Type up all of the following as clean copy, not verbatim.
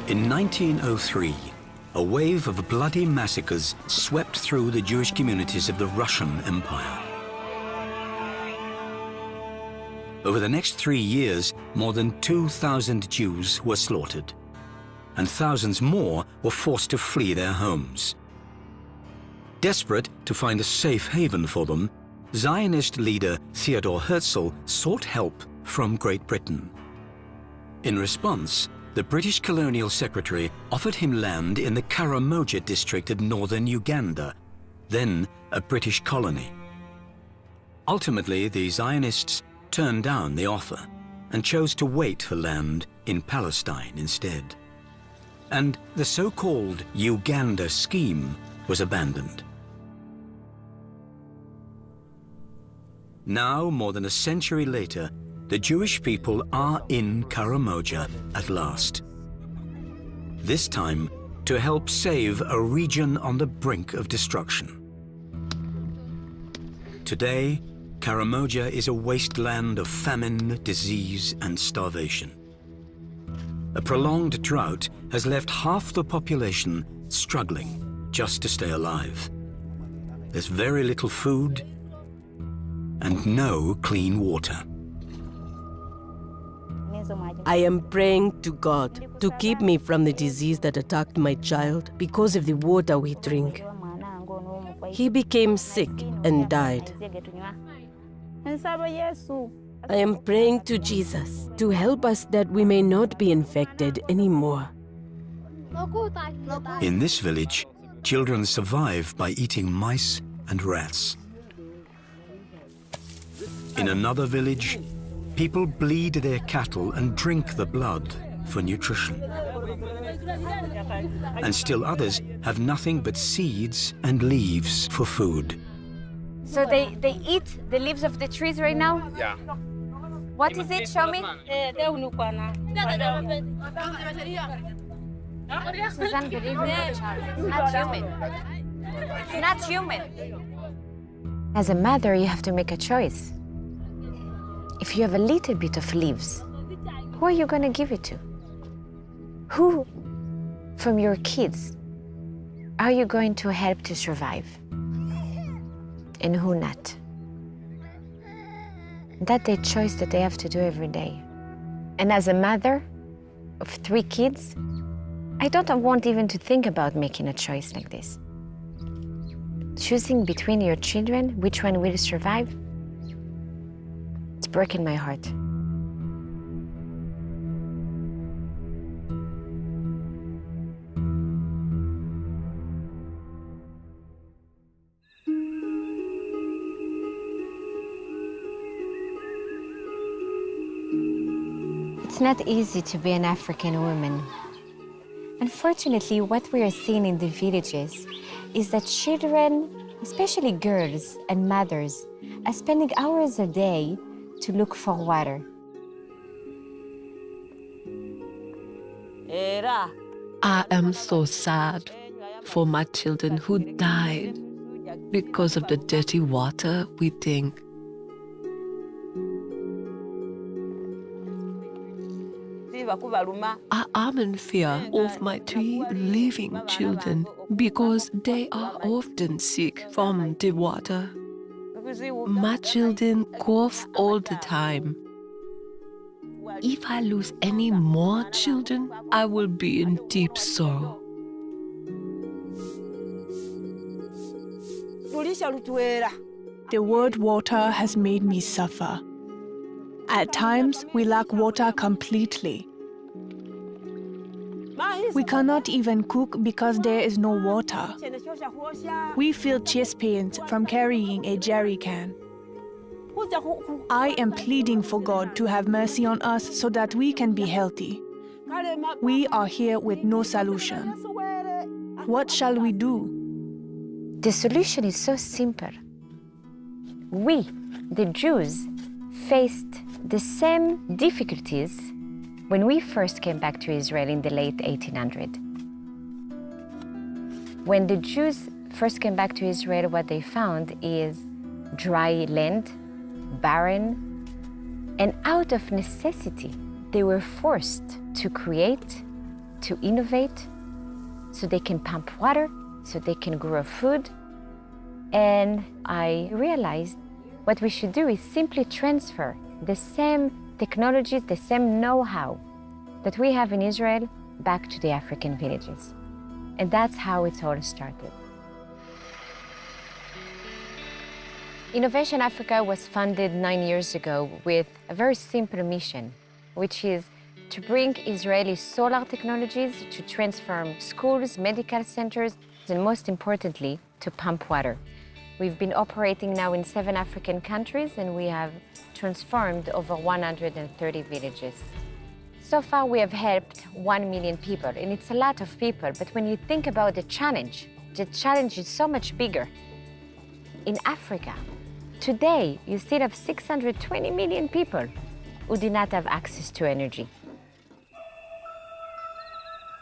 In 1903, a wave of bloody massacres swept through the Jewish communities of the Russian Empire. Over the next 3 years, more than 2,000 Jews were slaughtered, and thousands more were forced to flee their homes. Desperate to find a safe haven for them, Zionist leader Theodor Herzl sought help from Great Britain. In response, the British colonial secretary offered him land in the Karamoja district of northern Uganda, then a British colony. Ultimately, the Zionists turned down the offer and chose to wait for land in Palestine instead. And the so-called Uganda scheme was abandoned. Now, more than a century later, the Jewish people are in Karamoja at last. This time, to help save a region on the brink of destruction. Today, Karamoja is a wasteland of famine, disease, and starvation. A prolonged drought has left half the population struggling just to stay alive. There's very little food and no clean water. I am praying to God to keep me from the disease that attacked my child because of the water we drink. He became sick and died. I am praying to Jesus to help us that we may not be infected anymore. In this village, children survive by eating mice and rats. In another village, people bleed their cattle and drink the blood for nutrition. And still others have nothing but seeds and leaves for food. So they eat the leaves of the trees right now? Yeah. What is it? Show me. This is unbelievable, child. It's not human. It's not human. As a mother, you have to make a choice. If you have a little bit of leaves, who are you going to give it to? Who from your kids are you going to help to survive? And who not? That's a choice that they have to do every day. And as a mother of 3 kids, I don't want even to think about making a choice like this. Choosing between your children, which one will survive, it's breaking my heart. It's not easy to be an African woman. Unfortunately, what we are seeing in the villages is that children, especially girls and mothers, are spending hours a day to look for water. I am so sad for my children who died because of the dirty water we drink. I am in fear of my 3 living children because they are often sick from the water. My children cough all the time. If I lose any more children, I will be in deep sorrow. The word water has made me suffer. At times, we lack water completely. We cannot even cook because there is no water. We feel chest pains from carrying a jerry can. I am pleading for God to have mercy on us so that we can be healthy. We are here with no solution. What shall we do? The solution is so simple. We, the Jews, faced the same difficulties when we first came back to Israel in the late 1800s. When the Jews first came back to Israel, what they found is dry land, barren, and out of necessity, they were forced to create to innovate, so they can pump water, so they can grow food. And I realized what we should do is simply transfer the same technologies, the same know-how that we have in Israel back to the African villages. And that's how it all started. Innovation Africa was funded 9 years ago with a very simple mission, which is to bring Israeli solar technologies to transform schools, medical centers, and most importantly, to pump water. We've been operating now in 7 African countries, and we have transformed over 130 villages. So far, we have helped 1 million people, and it's a lot of people, but when you think about the challenge is so much bigger. In Africa, today, you still have 620 million people who do not have access to energy.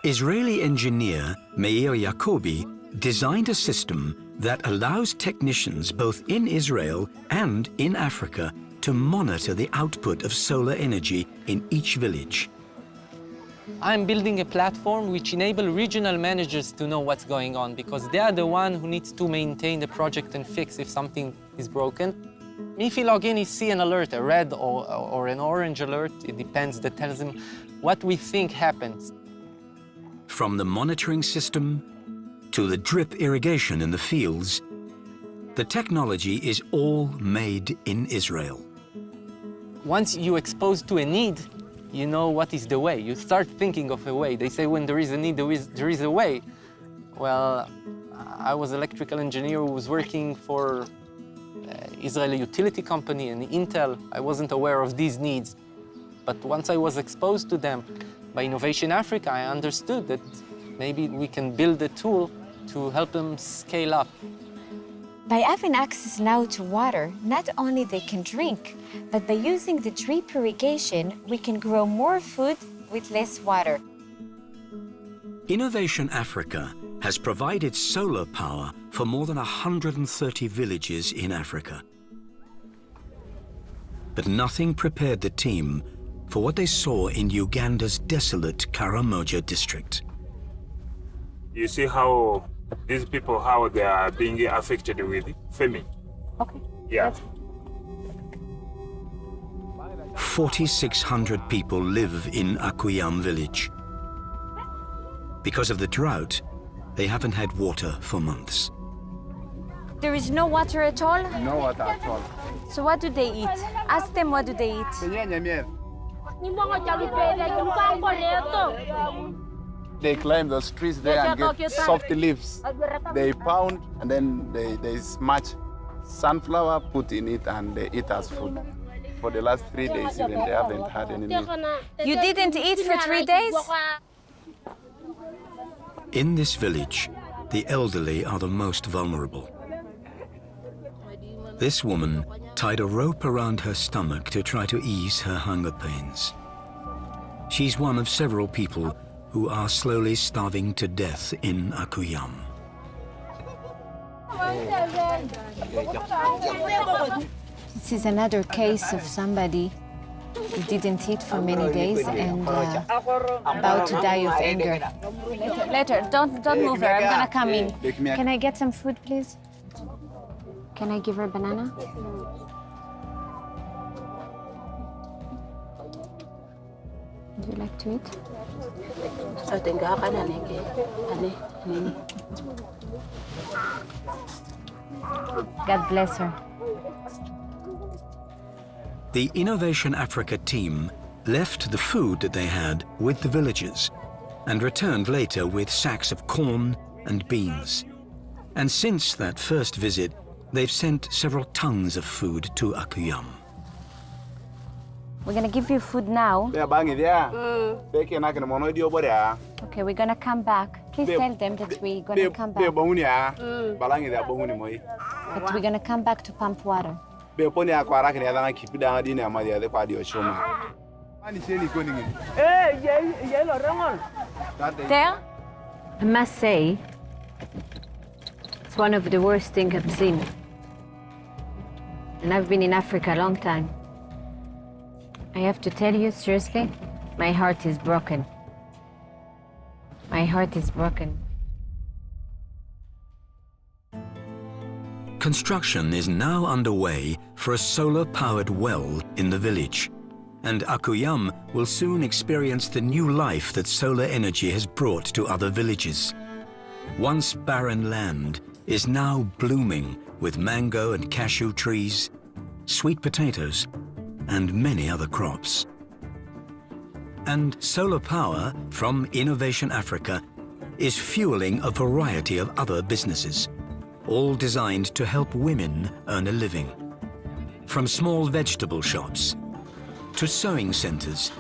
Israeli engineer Meir Yacobi designed a system that allows technicians both in Israel and in Africa to monitor the output of solar energy in each village. I'm building a platform which enables regional managers to know what's going on, because they are the one who needs to maintain the project and fix if something is broken. If you log in, you see an alert, a red or an orange alert, it depends, that tells them what we think happens. From the monitoring system to the drip irrigation in the fields, the technology is all made in Israel. Once you're exposed to a need, you know what is the way. You start thinking of a way. They say when there is a need, there is a way. Well, I was an electrical engineer who was working for Israeli utility company and Intel. I wasn't aware of these needs. But once I was exposed to them by Innovation Africa, I understood that maybe we can build a tool to help them scale up. By having access now to water, not only they can drink, but by using the drip irrigation, we can grow more food with less water. Innovation Africa has provided solar power for more than 130 villages in Africa. But nothing prepared the team for what they saw in Uganda's desolate Karamoja district. You see how these people, how they are being affected with famine. Okay. Yeah. 4,600 people live in Akuyam village. Because of the drought, they haven't had water for months. There is no water at all? No water at all. So what do they eat? Ask them what do they eat. They climb those trees there and get soft leaves. They pound and then they smash sunflower, put in it, and they eat as food. For the last 3 days, even they haven't had any meal. You didn't eat for 3 days? In this village, the elderly are the most vulnerable. This woman tied a rope around her stomach to try to ease her hunger pains. She's one of several people who are slowly starving to death in Akuyam. This is another case of somebody who didn't eat for many days and about to die of anger. Later, don't move her, I'm gonna come in. Can I get some food, please? Can I give her a banana? Would you like to eat? God bless her. The Innovation Africa team left the food that they had with the villagers and returned later with sacks of corn and beans. And since that first visit, they've sent several tons of food to Akuyam. We're gonna give you food now. Okay, we're gonna come back. Please tell them that we're gonna come back. But we're gonna come back to pump water. There, I must say, it's one of the worst things I've seen. And I've been in Africa a long time. I have to tell you, seriously, my heart is broken. My heart is broken. Construction is now underway for a solar-powered well in the village, and Akuyam will soon experience the new life that solar energy has brought to other villages. Once barren land is now blooming with mango and cashew trees, sweet potatoes, and many other crops. And solar power from Innovation Africa is fueling a variety of other businesses, all designed to help women earn a living. From small vegetable shops to sewing centers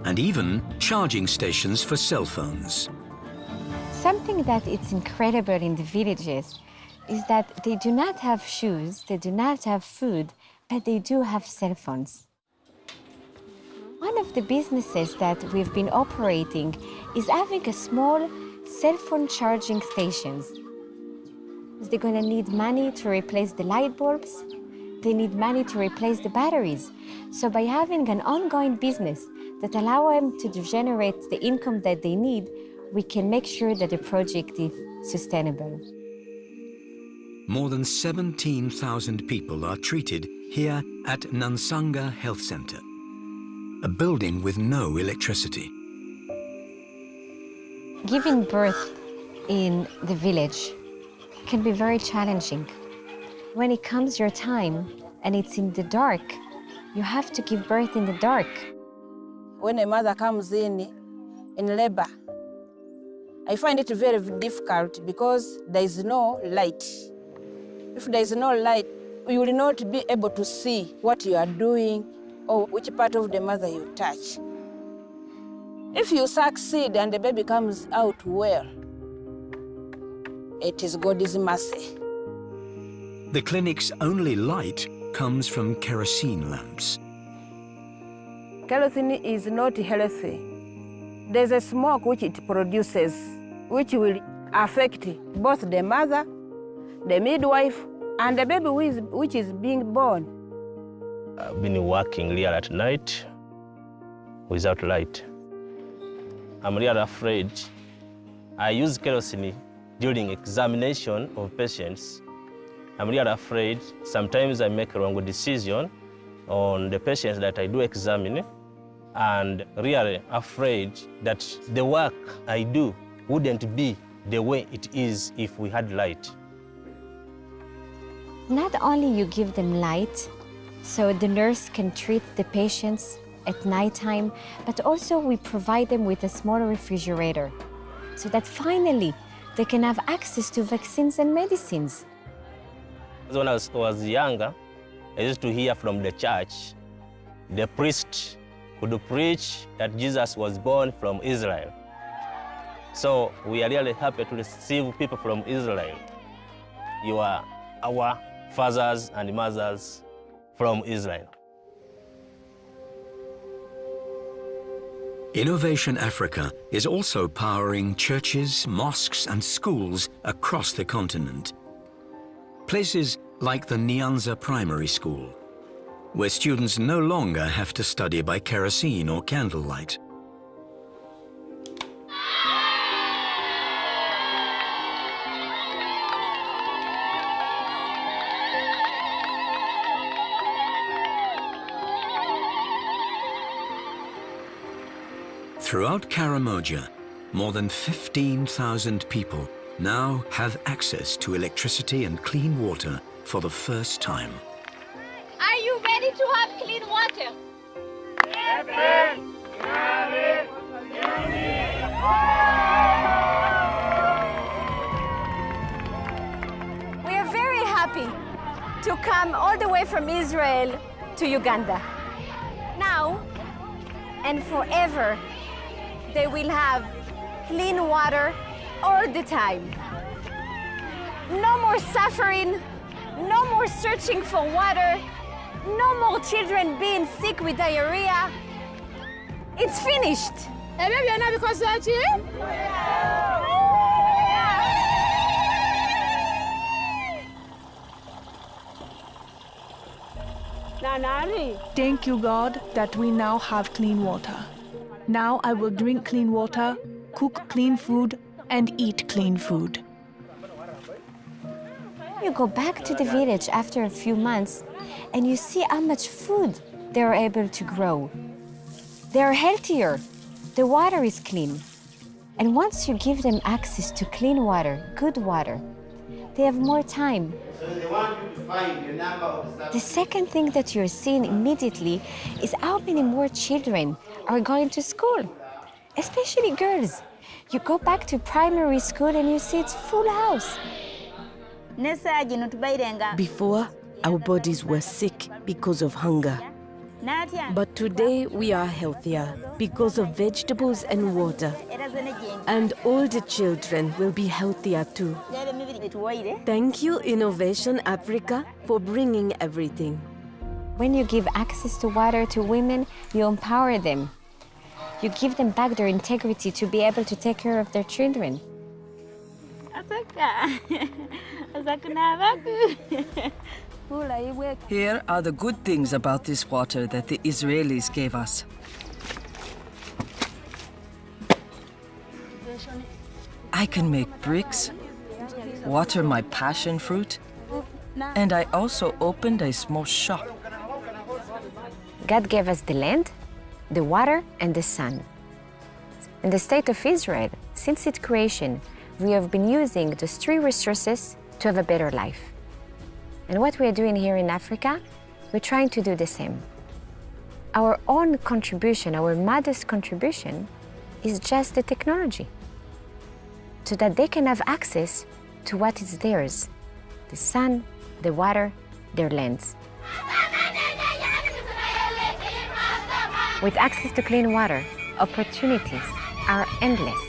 and even charging stations for cell phones. Something that is incredible in the villages is that they do not have shoes, they do not have food, but they do have cell phones. One of the businesses that we've been operating is having a small cell phone charging stations. They're going to need money to replace the light bulbs. They need money to replace the batteries. So by having an ongoing business that allows them to generate the income that they need, we can make sure that the project is sustainable. More than 17,000 people are treated here at Nansanga Health Center, a building with no electricity. Giving birth in the village can be very challenging. When it comes your time and it's in the dark, you have to give birth in the dark. When a mother comes in labor, I find it very difficult because there is no light. If there is no light, you will not be able to see what you are doing or which part of the mother you touch. If you succeed and the baby comes out well, it is God's mercy. The clinic's only light comes from kerosene lamps. Kerosene is not healthy. There's a smoke which it produces, which will affect both the mother, the midwife, and the baby which is being born. I've been working here at night without light. I'm really afraid. I use kerosene during examination of patients. I'm really afraid. Sometimes I make a wrong decision on the patients that I do examine, and really afraid that the work I do wouldn't be the way it is if we had light. Not only you give them light, so the nurse can treat the patients at nighttime, but also we provide them with a small refrigerator so that finally they can have access to vaccines and medicines. When I was younger, I used to hear from the church, the priest could preach that Jesus was born from Israel. So we are really happy to receive people from Israel. You are our fathers and mothers from Israel. Innovation Africa is also powering churches, mosques, and schools across the continent. Places like the Nyanza Primary School, where students no longer have to study by kerosene or candlelight. Throughout Karamoja, more than 15,000 people now have access to electricity and clean water for the first time. Are you ready to have clean water? We are very happy to come all the way from Israel to Uganda. Now and forever, they will have clean water all the time. No more suffering, no more searching for water, no more children being sick with diarrhea. It's finished. Thank you, God, that we now have clean water. Now I will drink clean water cook clean food, and eat clean food. You go back to the village after a few months and you see how much food they are able to grow. They are healthier. The water is clean. And once you give them access to clean water, good water, they have more time. The second thing that you're seeing immediately is how many more children are going to school, especially girls. You go back to primary school and you see it's full house. Before, our bodies were sick because of hunger. But today we are healthier because of vegetables and water. And all the children will be healthier too. Thank you, Innovation Africa, for bringing everything. When you give access to water to women, you empower them. You give them back their integrity to be able to take care of their children. Here are the good things about this water that the Israelis gave us. I can make bricks, water my passion fruit, and I also opened a small shop. God gave us the land, the water, and the sun. In the state of Israel, since its creation, we have been using those three resources to have a better life. And what we are doing here in Africa, we're trying to do the same. Our own contribution, our modest contribution, is just the technology, so that they can have access to what is theirs, the sun, the water, their lands. With access to clean water, opportunities are endless.